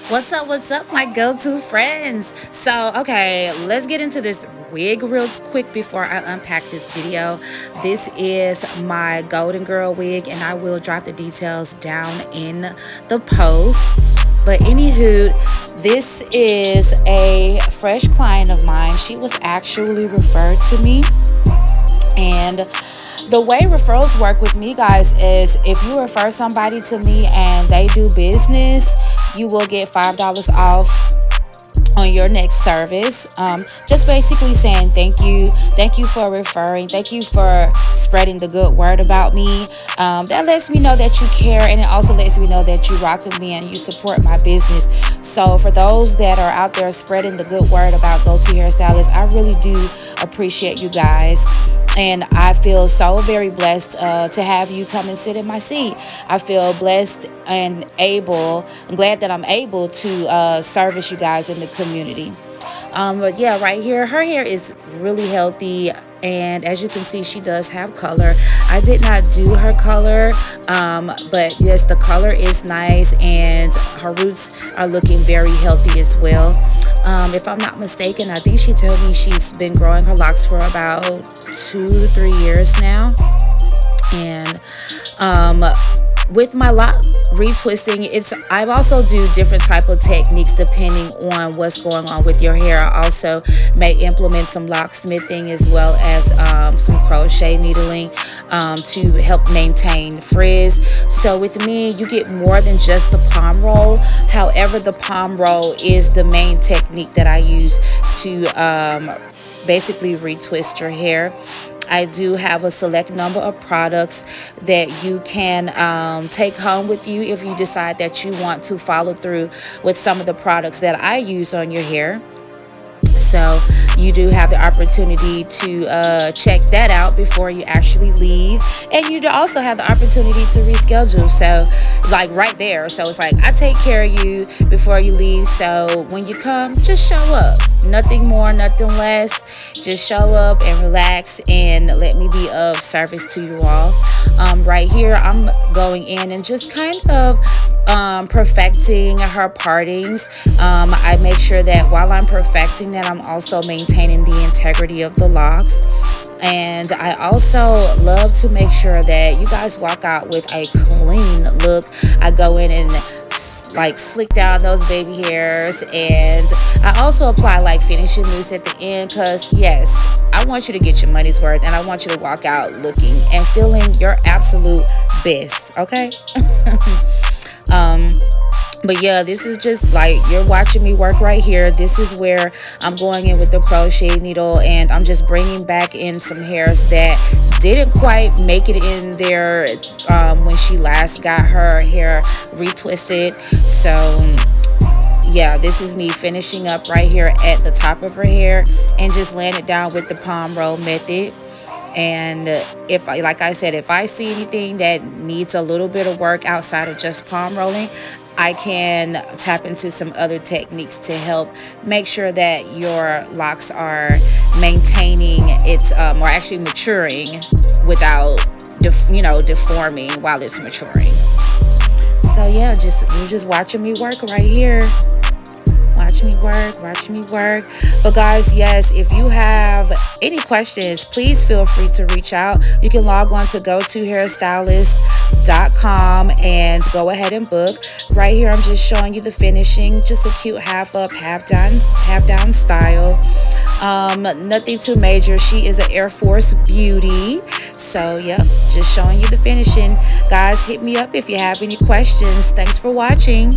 What's up, my go-to friends? So, okay, let's get into this wig real quick before I unpack this video. This is my Golden Girl wig, and I will drop the details down in the post. But anywho, this is a fresh client of mine. She was actually referred to me, and the way referrals work with me, guys, is if you refer somebody to me and they do business, you will get $5 off on your next service. Just basically saying thank you for referring, thank you for spreading the good word about me. That lets me know that you care, and it also lets me know that you rock with me and you support my business. So for those that are out there spreading the good word about Goto Hairstylist, I really do appreciate you guys. And I feel so very blessed to have you come and sit in my seat. I feel blessed and I'm glad that I'm able to service you guys in the community. But yeah, right here, her hair is really healthy. And as you can see, she does have color. I did not do her color, but yes, the color is nice, and her roots are looking very healthy as well. If I'm not mistaken, I think she told me she's been growing her locks for about 2 to 3 years now. And with my lock retwisting, I also do different type of techniques depending on what's going on with your hair. I also may implement some locksmithing as well as some crochet needling to help maintain frizz. So with me, you get more than just the palm roll. However, the palm roll is the main technique that I use to basically retwist your hair. I do have a select number of products that you can take home with you if you decide that you want to follow through with some of the products that I use on your hair. So you do have the opportunity to check that out before you actually leave, and you do also have the opportunity to reschedule. So like right there, so it's like I take care of you before you leave, so when you come, just show up. Nothing more, nothing less. Just show up and relax and let me be of service to you all. Right here, I'm going in and just kind of perfecting her partings. I make sure that while I'm perfecting that, I'm also maintaining the integrity of the locks. And I also love to make sure that you guys walk out with a clean look. I go in and like slick down those baby hairs, and I also apply like finishing mousse at the end, because yes, I want you to get your money's worth, and I want you to walk out looking and feeling your absolute best, okay? But yeah, this is just like you're watching me work right here. This is where I'm going in with the crochet needle, and I'm just bringing back in some hairs that didn't quite make it in there when she last got her hair retwisted. So yeah, this is me finishing up right here at the top of her hair and just laying it down with the palm roll method. And if like I said, if I see anything that needs a little bit of work outside of just palm rolling, I can tap into some other techniques to help make sure that your locks are maintaining its or actually maturing without deforming while it's maturing. So yeah, you're just watching me work right here. Watch me work. But guys, yes, if you have any questions, please feel free to reach out. You can log on to gotohairstylist.com and go ahead and book. Right here, I'm just showing you the finishing, just a cute half up, half down style. Nothing too major. She is an Air Force beauty. So yep, just showing you the finishing. Guys, hit me up if you have any questions. Thanks for watching.